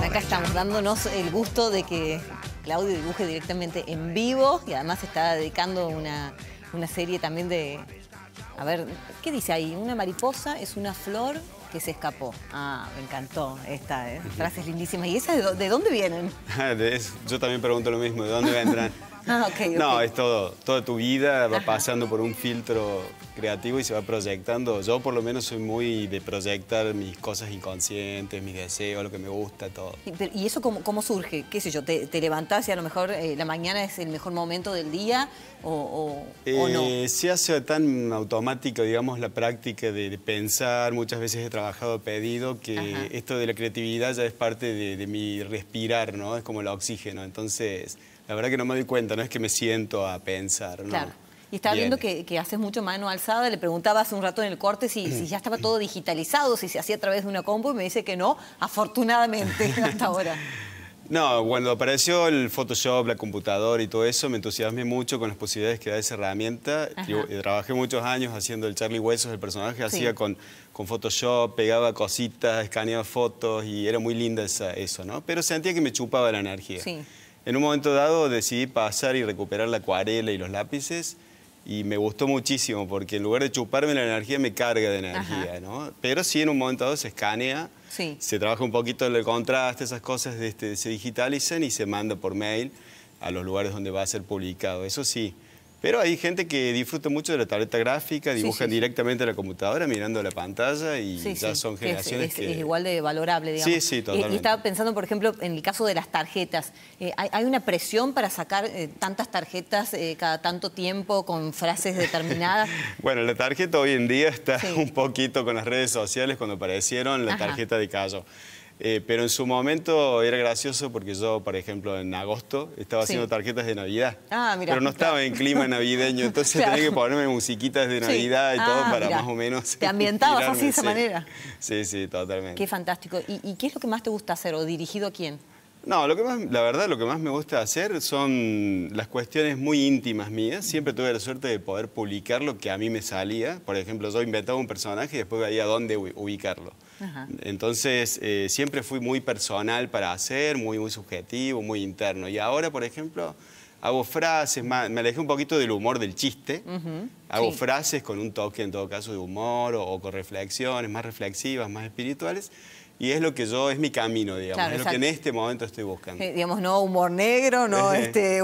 Acá estamos dándonos el gusto de que Claudio dibuje directamente en vivo y además está dedicando una serie también de... A ver, ¿qué dice ahí? Una mariposa es una flor que se escapó. Ah, me encantó esta, frases lindísimas. ¿Y esas de dónde vienen? Yo también pregunto lo mismo, ¿de dónde vendrán? Okay. No, es toda tu vida va pasando por un filtro creativo y se va proyectando. Yo por lo menos soy muy de proyectar mis cosas inconscientes, mis deseos, lo que me gusta, todo. ¿Y eso cómo surge? ¿Qué sé yo? ¿Te levantás y a lo mejor la mañana es el mejor momento del día o no? Se hace tan automática, digamos, la práctica de pensar. Muchas veces he trabajado a pedido que esto de la creatividad ya es parte de mi respirar, ¿no? Es como el oxígeno. Entonces, la verdad que no me doy cuenta, no es que me siento a pensar, ¿no? Claro. Y estaba viendo que haces mucho mano alzada. Le preguntaba hace un rato en el corte si ya estaba todo digitalizado, si se hacía a través de una compu, y me dice que no, afortunadamente, hasta ahora. No, cuando apareció el Photoshop, la computadora y todo eso, me entusiasmé mucho con las posibilidades que da esa herramienta. Trabajé muchos años haciendo el Charlie Huesos, el personaje, hacía con Photoshop, pegaba cositas, escaneaba fotos y era muy linda eso, ¿no? Pero sentía que me chupaba la energía. Sí. En un momento dado decidí pasar y recuperar la acuarela y los lápices y me gustó muchísimo porque en lugar de chuparme la energía me carga de energía, ¿no? Pero sí en un momento dado se escanea, se trabaja un poquito el contraste, esas cosas se digitalizan y se manda por mail a los lugares donde va a ser publicado, eso sí. Pero hay gente que disfruta mucho de la tableta gráfica, dibujan directamente a la computadora mirando la pantalla y ya son generaciones que... Es igual de valorable, digamos. Sí, totalmente. Y estaba pensando, por ejemplo, en el caso de las tarjetas. ¿Hay una presión para sacar tantas tarjetas cada tanto tiempo con frases determinadas? Bueno, la tarjeta hoy en día está un poquito con las redes sociales cuando aparecieron la tarjeta de Cayo. Pero en su momento era gracioso porque yo, por ejemplo, en agosto estaba haciendo tarjetas de Navidad. Ah, mira, pero no estaba en clima navideño, entonces tenía que ponerme musiquitas de Navidad y todo para más o menos... ¿Te ambientabas así de esa manera? Sí, totalmente. Qué fantástico. ¿Y qué es lo que más te gusta hacer o dirigido a quién? No, la verdad, lo que más me gusta hacer son las cuestiones muy íntimas mías. Siempre tuve la suerte de poder publicar lo que a mí me salía. Por ejemplo, yo inventaba un personaje y después veía dónde ubicarlo. Entonces, siempre fui muy personal para hacer, muy subjetivo, muy interno. Y ahora, por ejemplo, hago frases, me alejé un poquito del humor del chiste. Hago frases con un toque, en todo caso, de humor o con reflexiones más reflexivas, más espirituales. Y es lo que es mi camino, digamos, claro, es lo que en este momento estoy buscando. Digamos, no humor negro, no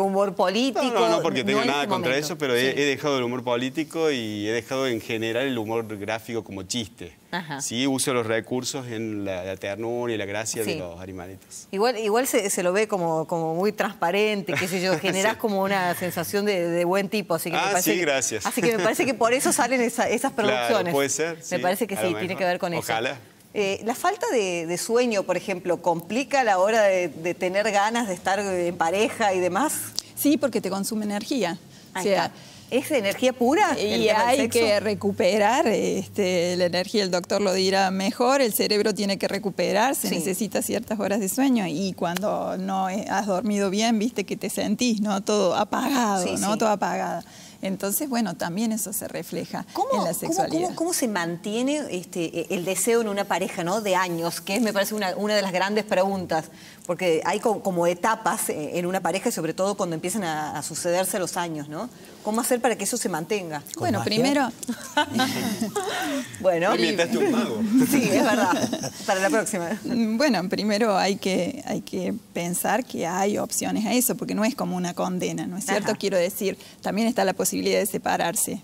humor político. No, porque tengo nada contra eso, pero he dejado el humor político y he dejado en general el humor gráfico como chiste. Sí, uso los recursos en la ternura y la gracia de los animalitos. Igual se lo ve como muy transparente, qué sé yo, generás como una sensación de buen tipo. Así que me parece gracias. Así que me parece que por eso salen esas producciones. Claro, puede ser. Me parece que sí, tiene que ver con eso. Ojalá. La falta de sueño, por ejemplo, ¿complica a la hora de tener ganas de estar en pareja y demás? Sí, porque te consume energía. O sea, ¿es energía pura? Y hay que recuperar la energía, el doctor lo dirá mejor, el cerebro tiene que recuperarse, necesita ciertas horas de sueño y cuando no has dormido bien, viste que te sentís, ¿no? Todo apagado, todo apagado. Entonces, bueno, también eso se refleja en la sexualidad. ¿Cómo se mantiene el deseo en una pareja, ¿no? De años? Que me parece una de las grandes preguntas. Porque hay como etapas en una pareja, sobre todo cuando empiezan a sucederse los años, ¿no? ¿Cómo hacer para que eso se mantenga? Bueno, primero... Bueno, inventaste un mago. Sí, es verdad. Para la próxima. Bueno, primero hay que pensar que hay opciones a eso, porque no es como una condena, ¿no es cierto? Quiero decir, también está la posibilidad de separarse.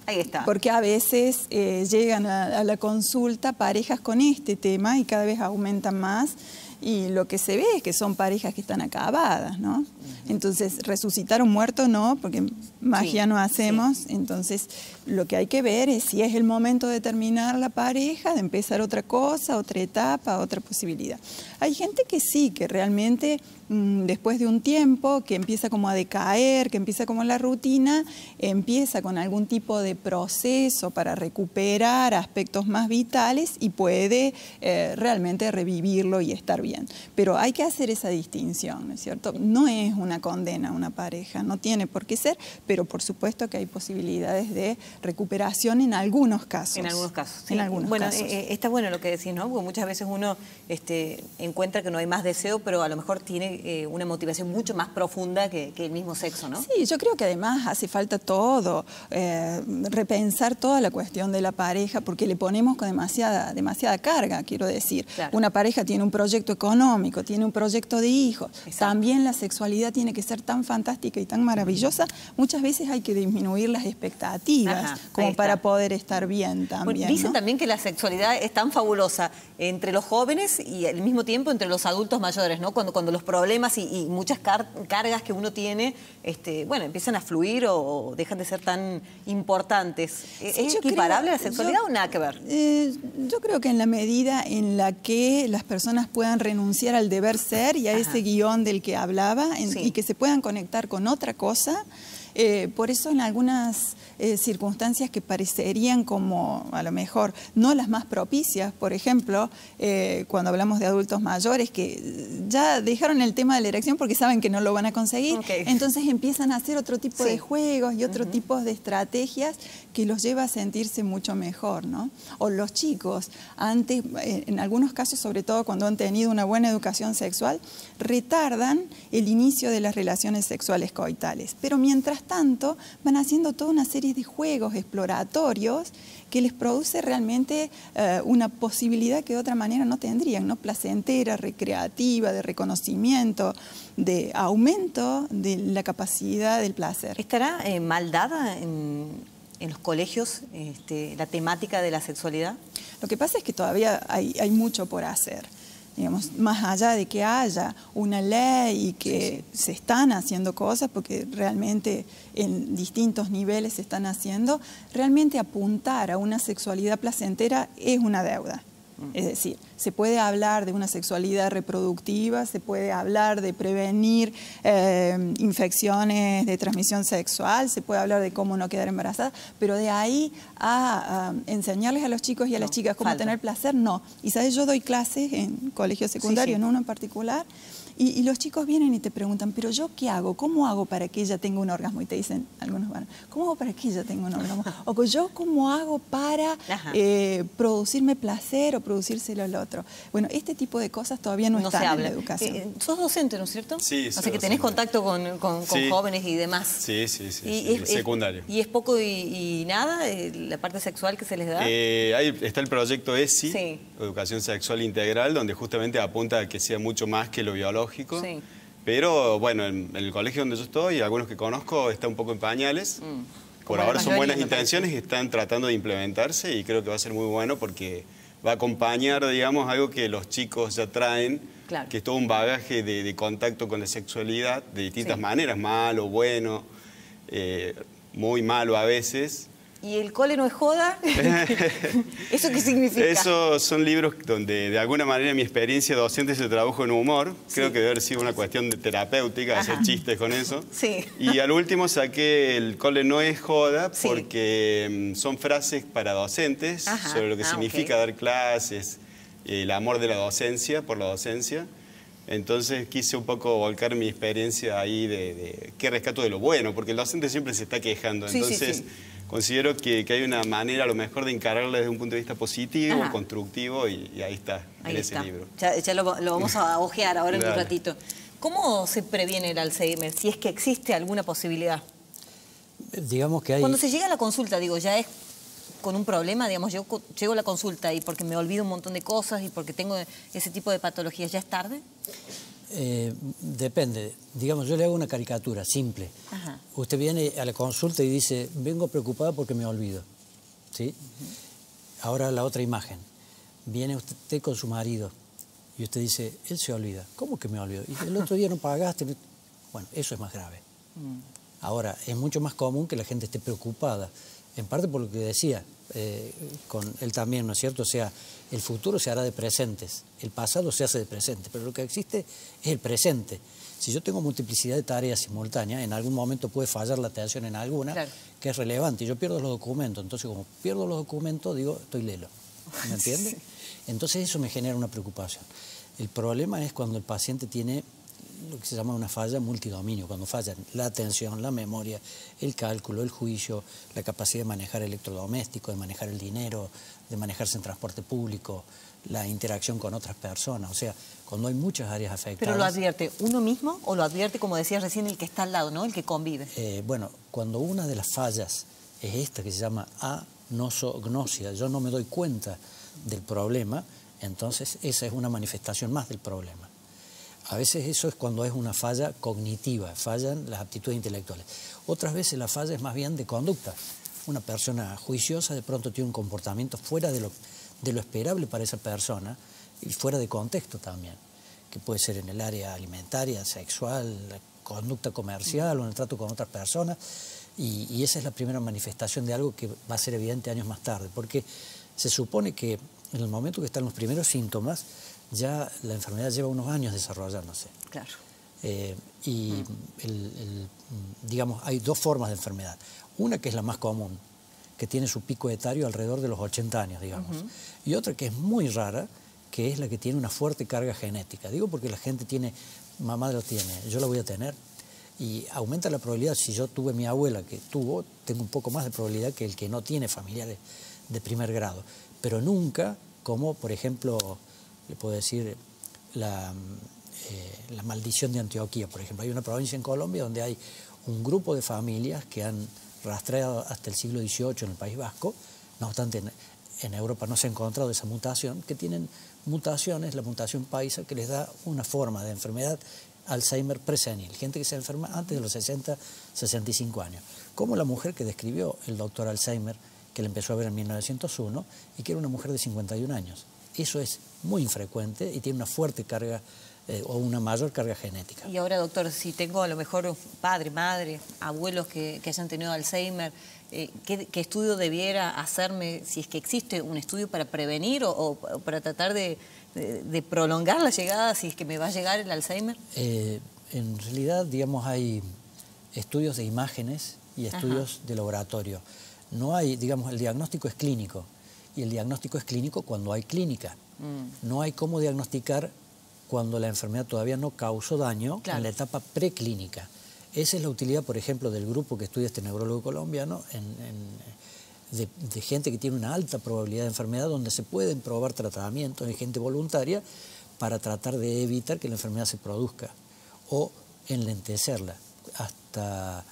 Ahí está. Porque a veces llegan a la consulta parejas con este tema y cada vez aumentan más. Y lo que se ve es que son parejas que están acabadas, ¿no? Entonces, resucitar un muerto no, porque magia no hacemos. Entonces, lo que hay que ver es si es el momento de terminar la pareja, de empezar otra cosa, otra etapa, otra posibilidad. Hay gente que sí, que realmente después de un tiempo, que empieza como a decaer, que empieza como la rutina, empieza con algún tipo de proceso para recuperar aspectos más vitales y puede realmente revivirlo y estar bien. Pero hay que hacer esa distinción, ¿no es cierto? No es una condena a una pareja, no tiene por qué ser, pero por supuesto que hay posibilidades de recuperación en algunos casos. En algunos casos, sí. En algunos casos. Está bueno lo que decís, ¿no? Porque muchas veces uno encuentra que no hay más deseo, pero a lo mejor tiene una motivación mucho más profunda que el mismo sexo, ¿no? Sí, yo creo que además hace falta todo, repensar toda la cuestión de la pareja, porque le ponemos con demasiada carga, quiero decir. Claro. Una pareja tiene un proyecto económico, tiene un proyecto de hijos. Exacto. También la sexualidad tiene que ser tan fantástica y tan maravillosa. Muchas veces hay que disminuir las expectativas. Ajá, como para poder estar bien también. Bueno, dicen ¿no? también que la sexualidad es tan fabulosa entre los jóvenes y al mismo tiempo entre los adultos mayores, ¿no? Cuando los problemas y muchas cargas que uno tiene, bueno, empiezan a fluir o dejan de ser tan importantes. Sí, ¿Es equiparable a la sexualidad o nada que ver? Yo creo que en la medida en la que las personas puedan renunciar al deber ser y a ese guión del que hablaba y que se puedan conectar con otra cosa. Por eso en algunas circunstancias que parecerían como a lo mejor no las más propicias, por ejemplo, cuando hablamos de adultos mayores que ya dejaron el tema de la erección porque saben que no lo van a conseguir, entonces empiezan a hacer otro tipo de juegos y otro tipo de estrategias que los lleva a sentirse mucho mejor, ¿no? O los chicos, antes, en algunos casos, sobre todo cuando han tenido una buena educación sexual, retardan el inicio de las relaciones sexuales coitales, pero mientras tanto van haciendo toda una serie de juegos exploratorios que les produce realmente una posibilidad que de otra manera no tendrían, ¿no? Placentera, recreativa, de reconocimiento, de aumento de la capacidad del placer. ¿Estará mal dada en los colegios la temática de la sexualidad? Lo que pasa es que todavía hay mucho por hacer. Digamos, más allá de que haya una ley y que se están haciendo cosas, porque realmente en distintos niveles se están haciendo, realmente apuntar a una sexualidad placentera es una deuda. Es decir, se puede hablar de una sexualidad reproductiva, se puede hablar de prevenir infecciones de transmisión sexual, se puede hablar de cómo no quedar embarazada, pero de ahí a enseñarles a los chicos y a las chicas cómo tener placer, no. Y sabes, yo doy clases en colegios secundarios, en uno en particular, y los chicos vienen y te preguntan, pero ¿yo qué hago? ¿Cómo hago para que ella tenga un orgasmo? Y te dicen, algunos van, ¿cómo hago para que ella tenga un orgasmo? O yo, ¿cómo hago para producirme placer o producírselo al otro? Bueno, este tipo de cosas todavía no están en la educación. Sos docente, ¿no es cierto? Sí, o sea que tenés contacto con jóvenes y demás. Sí, secundario. ¿Y es poco y nada la parte sexual que se les da? Ahí está el proyecto ESI, Educación Sexual Integral, donde justamente apunta a que sea mucho más que lo biológico. Pero bueno, en el colegio donde yo estoy, algunos que conozco, está un poco en pañales. Por ahora son buenas intenciones y están tratando de implementarse y creo que va a ser muy bueno porque va a acompañar, digamos, algo que los chicos ya traen, que es todo un bagaje de contacto con la sexualidad de distintas maneras, malo, bueno, muy malo a veces. ¿Y el cole no es joda? ¿Eso qué significa? Esos son libros donde de alguna manera mi experiencia docente se tradujo en humor. Creo que debe haber sido una cuestión de terapéutica, hacer chistes con eso. Y al último saqué el cole no es joda porque son frases para docentes sobre lo que significa dar clases, el amor de la docencia, por la docencia. Entonces quise un poco volcar mi experiencia ahí de qué rescato de lo bueno, porque el docente siempre se está quejando. Entonces considero que hay una manera a lo mejor de encararla desde un punto de vista positivo, constructivo, y ahí está, en ese libro. Ya lo vamos a ojear ahora en un ratito. ¿Cómo se previene el Alzheimer? Si es que existe alguna posibilidad. Digamos que hay... Cuando se llega a la consulta, digo, ya es con un problema, digamos, yo llego a la consulta y porque me olvido un montón de cosas y porque tengo ese tipo de patologías, ¿ya es tarde? Depende. Digamos, yo le hago una caricatura simple. Usted viene a la consulta y dice, vengo preocupada porque me olvido. ¿Sí? Ahora la otra imagen. Viene usted con su marido y usted dice, él se olvida. ¿Cómo que me olvido? Y el otro día no pagaste. Bueno, eso es más grave. Ahora, es mucho más común que la gente esté preocupada. En parte por lo que decía, con él también, ¿no es cierto? O sea, el futuro se hará de presentes, el pasado se hace de presente, pero lo que existe es el presente. Si yo tengo multiplicidad de tareas simultáneas, en algún momento puede fallar la atención en alguna, que es relevante, y yo pierdo los documentos. Entonces, como pierdo los documentos, digo, estoy lelo. ¿Me entiende? Entonces, eso me genera una preocupación. El problema es cuando el paciente tiene lo que se llama una falla multidominio, cuando fallan la atención, la memoria, el cálculo, el juicio, la capacidad de manejar electrodomésticos, de manejar el dinero, de manejarse en transporte público, la interacción con otras personas. O sea, cuando hay muchas áreas afectadas... ¿Pero lo advierte uno mismo o lo advierte, como decías recién, el que está al lado, ¿no? El que convive? Bueno, cuando una de las fallas es esta que se llama anosognosia, yo no me doy cuenta del problema, entonces esa es una manifestación más del problema. A veces eso es cuando es una falla cognitiva, fallan las aptitudes intelectuales. Otras veces la falla es más bien de conducta. Una persona juiciosa de pronto tiene un comportamiento fuera de lo esperable para esa persona y fuera de contexto también, que puede ser en el área alimentaria, sexual, la conducta comercial o en el trato con otras personas. Y esa es la primera manifestación de algo que va a ser evidente años más tarde, porque se supone que en el momento que están los primeros síntomas, ya la enfermedad lleva unos años desarrollándose. Claro. Digamos, hay dos formas de enfermedad. Una que es la más común, que tiene su pico etario alrededor de los 80 años, digamos. Y otra que es muy rara, que es la que tiene una fuerte carga genética. Digo porque la gente tiene, mamá lo tiene, yo la voy a tener. Y aumenta la probabilidad, si yo tuve mi abuela que tuvo, tengo un poco más de probabilidad que el que no tiene familiares de primer grado. Pero nunca, como por ejemplo, le puedo decir, la maldición de Antioquía, por ejemplo. Hay una provincia en Colombia donde hay un grupo de familias que han rastreado hasta el siglo XVIII en el País Vasco, no obstante en Europa no se ha encontrado esa mutación, que tienen mutaciones, la mutación paisa, que les da una forma de enfermedad Alzheimer presenil, gente que se enferma antes de los 60, 65 años. Como la mujer que describió el doctor Alzheimer, que le empezó a ver en 1901, y que era una mujer de 51 años. Eso es muy infrecuente y tiene una fuerte carga o una mayor carga genética. Y ahora, doctor, si tengo a lo mejor padre, madre, abuelos que hayan tenido Alzheimer, ¿qué estudio debiera hacerme, si es que existe un estudio para prevenir o para tratar de prolongar la llegada, si es que me va a llegar el Alzheimer? En realidad, digamos, hay estudios de imágenes y estudios de laboratorio. No hay, digamos, el diagnóstico es clínico, y el diagnóstico es clínico cuando hay clínica. No hay cómo diagnosticar cuando la enfermedad todavía no causó daño en la etapa preclínica. Esa es la utilidad, por ejemplo, del grupo que estudia este neurólogo colombiano, de gente que tiene una alta probabilidad de enfermedad, donde se pueden probar tratamientos en gente voluntaria para tratar de evitar que la enfermedad se produzca o enlentecerla. Hasta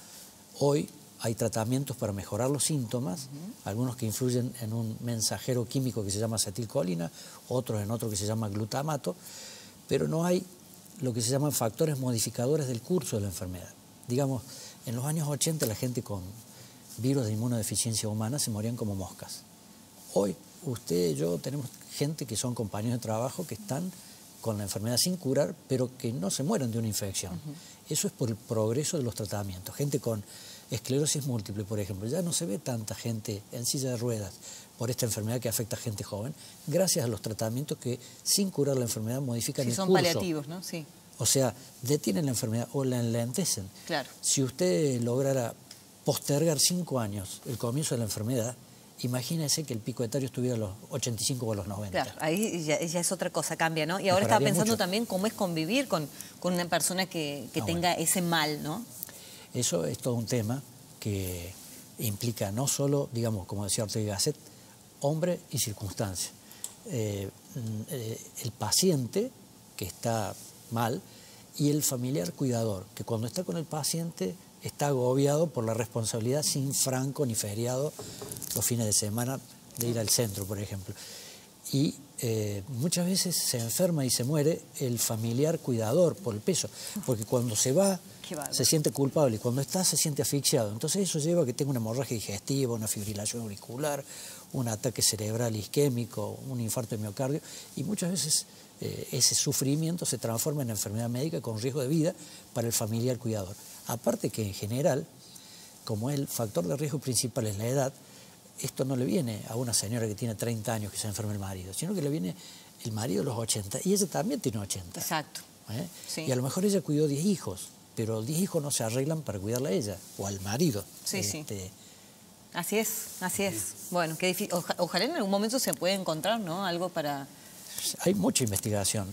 hoy hay tratamientos para mejorar los síntomas, algunos que influyen en un mensajero químico que se llama acetilcolina, otros en otro que se llama glutamato, pero no hay lo que se llaman factores modificadores del curso de la enfermedad. Digamos, en los años 80 la gente con virus de inmunodeficiencia humana se morían como moscas. Hoy, usted y yo tenemos gente que son compañeros de trabajo que están con la enfermedad sin curar, pero que no se mueren de una infección. Eso es por el progreso de los tratamientos. Gente con esclerosis múltiple, por ejemplo, ya no se ve tanta gente en silla de ruedas por esta enfermedad que afecta a gente joven, gracias a los tratamientos que, sin curar la enfermedad, modifican el curso. Son paliativos, ¿no? Sí. O sea, detienen la enfermedad o la enlentecen. Claro. Si usted lograra postergar 5 años el comienzo de la enfermedad, imagínese que el pico etario estuviera a los 85 o a los 90. Claro, ahí ya es otra cosa, cambia, ¿no? Y ahora estaba pensando también cómo es convivir con una persona que tenga ese mal, ¿no? Eso es todo un tema que implica no solo, digamos, como decía Ortega y Gasset, hombre y circunstancia. El paciente que está mal y el familiar cuidador, que cuando está con el paciente está agobiado por la responsabilidad sin franco ni feriado los fines de semana de ir al centro, por ejemplo. Y muchas veces se enferma y se muere el familiar cuidador por el peso, porque cuando se va se siente culpable y cuando está se siente asfixiado. Entonces eso lleva a que tenga una hemorragia digestiva, una fibrilación auricular, un ataque cerebral isquémico, un infarto de miocardio, y muchas veces ese sufrimiento se transforma en enfermedad médica con riesgo de vida para el familiar cuidador. Aparte que en general, como el factor de riesgo principal es la edad, esto no le viene a una señora que tiene 30 años que se enferma el marido, sino que le viene el marido a los 80 y ella también tiene 80. Exacto. Sí. Y a lo mejor ella cuidó 10 hijos, pero 10 hijos no se arreglan para cuidarla a ella o al marido. Sí, sí. Así es, así es. Bueno, qué difícil. Ojalá en algún momento se pueda encontrar, ¿no? Algo para hay mucha investigación.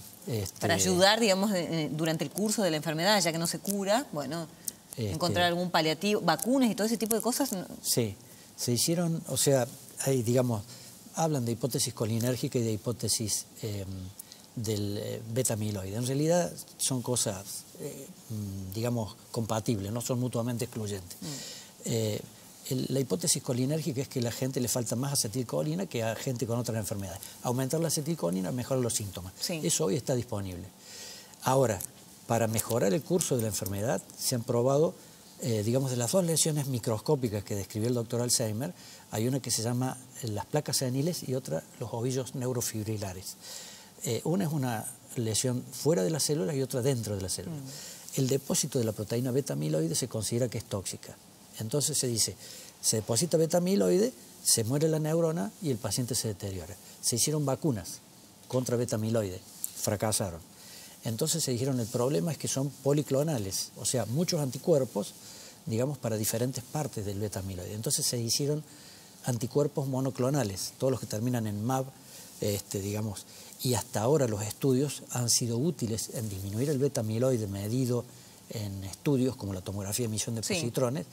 Para ayudar, digamos, durante el curso de la enfermedad, ya que no se cura, bueno, encontrar algún paliativo, vacunas y todo ese tipo de cosas. Sí, se hicieron, o sea, hay, digamos, hablan de hipótesis colinérgica y de hipótesis del beta-amiloide. En realidad son cosas, digamos, compatibles, no son mutuamente excluyentes. La hipótesis colinérgica es que a la gente le falta más acetilcolina que a gente con otras enfermedades. Aumentar la acetilcolina mejora los síntomas. Sí. Eso hoy está disponible. Ahora, para mejorar el curso de la enfermedad, se han probado, digamos, de las dos lesiones microscópicas que describió el doctor Alzheimer, hay una que se llama las placas seniles y otra los ovillos neurofibrilares. Una es una lesión fuera de las células y otra dentro de las células. El depósito de la proteína beta-amiloide se considera que es tóxica. Entonces se dice, se deposita beta-amiloide, se muere la neurona y el paciente se deteriora. Se hicieron vacunas contra beta-amiloide, fracasaron. Entonces se dijeron, el problema es que son policlonales, o sea, muchos anticuerpos, digamos, para diferentes partes del beta-amiloide. Entonces se hicieron anticuerpos monoclonales, todos los que terminan en MAB, digamos, y hasta ahora los estudios han sido útiles en disminuir el beta-amiloide medido en estudios como la tomografía de emisión de positrones,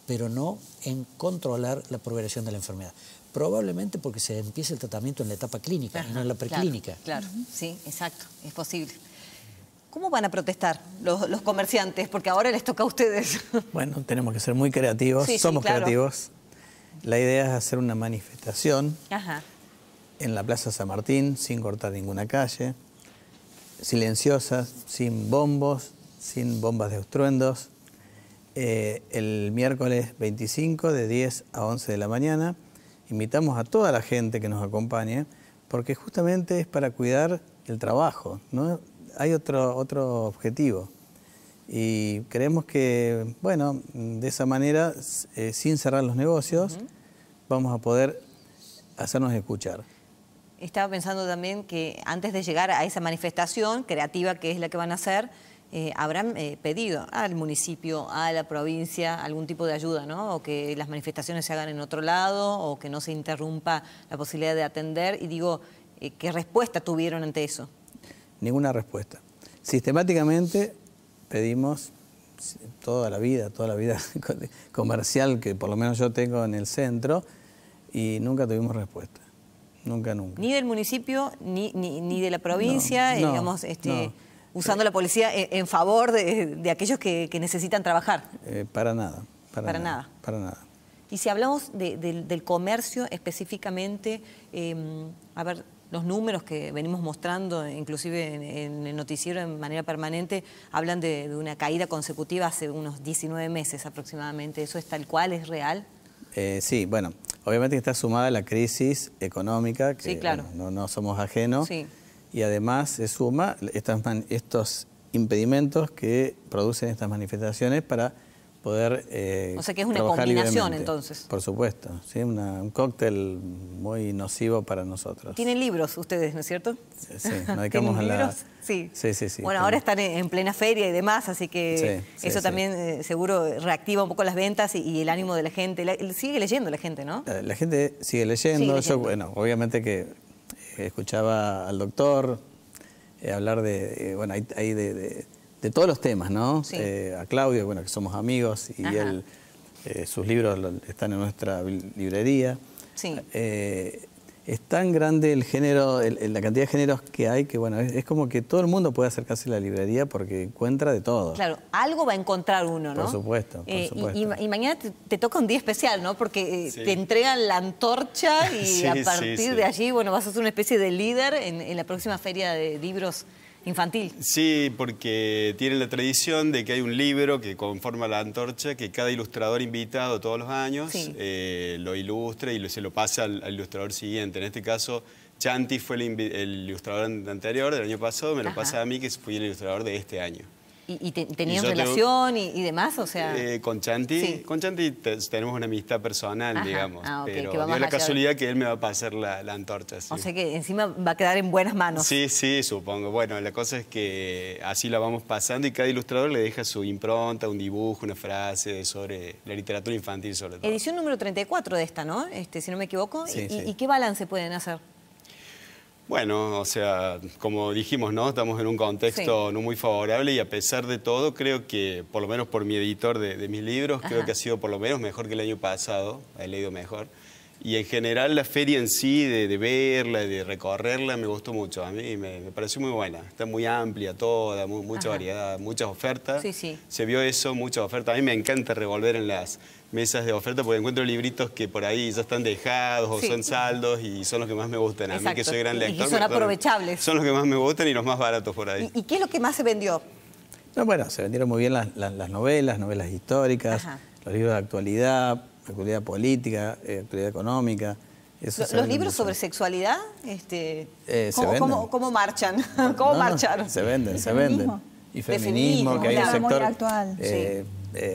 pero no en controlar la progresión de la enfermedad. Probablemente porque se empiece el tratamiento en la etapa clínica y no en la preclínica. Claro, sí, exacto, es posible. ¿Cómo van a protestar los comerciantes? Porque ahora les toca a ustedes. Bueno, tenemos que ser muy creativos, somos creativos. La idea es hacer una manifestación en la Plaza San Martín, sin cortar ninguna calle, silenciosa, sin bombas de estruendos, el miércoles 25 de 10 a 11 de la mañana. Invitamos a toda la gente que nos acompañe, porque justamente es para cuidar el trabajo, ¿no? Hay otro objetivo. Y creemos que, bueno, de esa manera, sin cerrar los negocios, vamos a poder hacernos escuchar. Estaba pensando también que antes de llegar a esa manifestación creativa, que es la que van a hacer, habrán pedido al municipio, a la provincia, algún tipo de ayuda, ¿no? O que las manifestaciones se hagan en otro lado, o que no se interrumpa la posibilidad de atender. Y digo, ¿qué respuesta tuvieron ante eso? Ninguna respuesta. Sistemáticamente pedimos toda la vida comercial que por lo menos yo tengo en el centro, y nunca tuvimos respuesta. Nunca. Ni del municipio, ni de la provincia, digamos, usando la policía en favor de aquellos que necesitan trabajar. Para nada. Y si hablamos del comercio específicamente, a ver, los números que venimos mostrando, inclusive en el noticiero de manera permanente, hablan de una caída consecutiva hace unos 19 meses aproximadamente. ¿Eso es tal cual? ¿Es real? Sí, bueno, obviamente está sumada la crisis económica, que bueno, no somos ajenos, y además se suma estos impedimentos que producen estas manifestaciones para poder o sea que es una combinación entonces. Por supuesto, ¿sí? Un cóctel muy nocivo para nosotros. Tienen libros ustedes, ¿no es cierto? Sí, nos dedicamos a libros? Sí. Bueno, ahora están en plena feria y demás, así que eso también seguro reactiva un poco las ventas y el ánimo de la gente. Sigue leyendo la gente, ¿no? La gente sigue leyendo. Yo, bueno, obviamente que escuchaba al doctor hablar de, bueno, hay de todos los temas, ¿no? A Claudio, bueno, que somos amigos, y él, sus libros están en nuestra librería. Es tan grande el género, la cantidad de géneros que hay, que bueno, es como que todo el mundo puede acercarse a la librería porque encuentra de todo. Claro, algo va a encontrar uno, ¿no? Por supuesto, por supuesto. Y mañana te toca un día especial, ¿no? Porque te entregan la antorcha y a partir de allí, bueno, vas a ser una especie de líder en la próxima feria de libros infantil. Sí, porque tiene la tradición de que hay un libro que conforma la antorcha, que cada ilustrador invitado todos los años lo ilustra y se lo pasa al ilustrador siguiente. En este caso, Chanti fue el ilustrador anterior, del año pasado, me lo pasa a mí, que fui el ilustrador de este año. ¿Y tenían relación y demás? O sea... con Chanti tenemos una amistad personal, digamos. Pero dio la casualidad que él me va a pasar la antorcha. O sea que encima va a quedar en buenas manos. Sí, supongo. Bueno, la cosa es que así la vamos pasando y cada ilustrador le deja su impronta, un dibujo, una frase sobre la literatura infantil sobre todo. Edición número 34 de esta, ¿no? Si no me equivoco. ¿Y qué balance pueden hacer? Bueno, o sea, como dijimos, ¿no? Estamos en un contexto no muy favorable y a pesar de todo, creo que, por lo menos por mi editor de mis libros, creo que ha sido por lo menos mejor que el año pasado, he leído mejor. Y en general la feria en sí, de verla, de recorrerla, me gustó mucho. A mí me pareció muy buena. Está muy amplia toda, mucha variedad, muchas ofertas. Se vio eso, muchas ofertas. A mí me encanta revolver en las mesas de oferta porque encuentro libritos que por ahí ya están dejados o son saldos y son los que más me gustan. A mí que soy gran lector. Y son aprovechables. Son los que más me gustan y los más baratos por ahí. ¿Y qué es lo que más se vendió? No, bueno, se vendieron muy bien las novelas históricas, los libros de actualidad política, actualidad económica. ¿Los libros sobre sexualidad? ¿Cómo marchan? ¿Cómo marcharon? Se venden. Y feminismo, que hay un sector... Muy actual.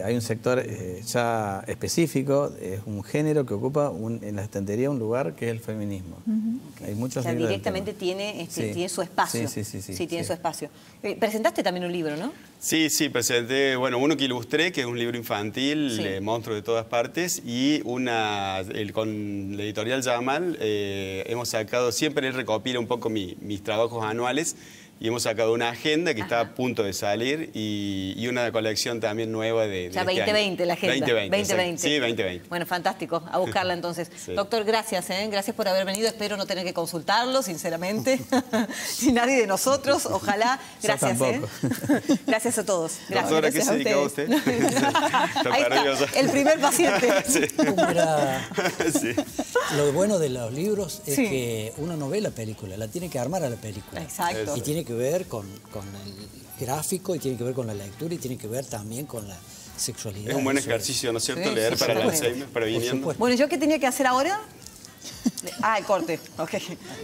Hay un sector ya específico, es un género que ocupa en la estantería un lugar que es el feminismo. Hay muchos libros directamente tiene su espacio. Sí, tiene su espacio. Presentaste también un libro, ¿no? Sí, presenté, bueno, uno que ilustré, que es un libro infantil, Monstruos de todas partes, y con la editorial Yamal hemos sacado, siempre él recopila un poco mis trabajos anuales, y hemos sacado una agenda que está a punto de salir y una colección también nueva de ya 2020 la agenda. 2020. Sí, 2020. Bueno, fantástico. A buscarla entonces. Doctor, gracias. Gracias por haber venido. Espero no tener que consultarlo, sinceramente. Ni nadie de nosotros. Ojalá. Gracias. Gracias a todos. Gracias. Doctora, ¿qué se dedica usted? Ahí está, el primer paciente. Lo bueno de los libros es que uno no ve la película, la tiene que armar a la película. Exacto. Y tiene que ver con el gráfico, y tiene que ver con la lectura, y tiene que ver también con la sexualidad. Es un buen ejercicio, ¿no es cierto? Leer para el Alzheimer, para viniendo. Bueno, ¿yo qué tenía que hacer ahora? El corte. Ok.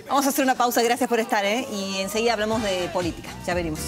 Vamos a hacer una pausa, gracias por estar, y enseguida hablamos de política. Ya venimos.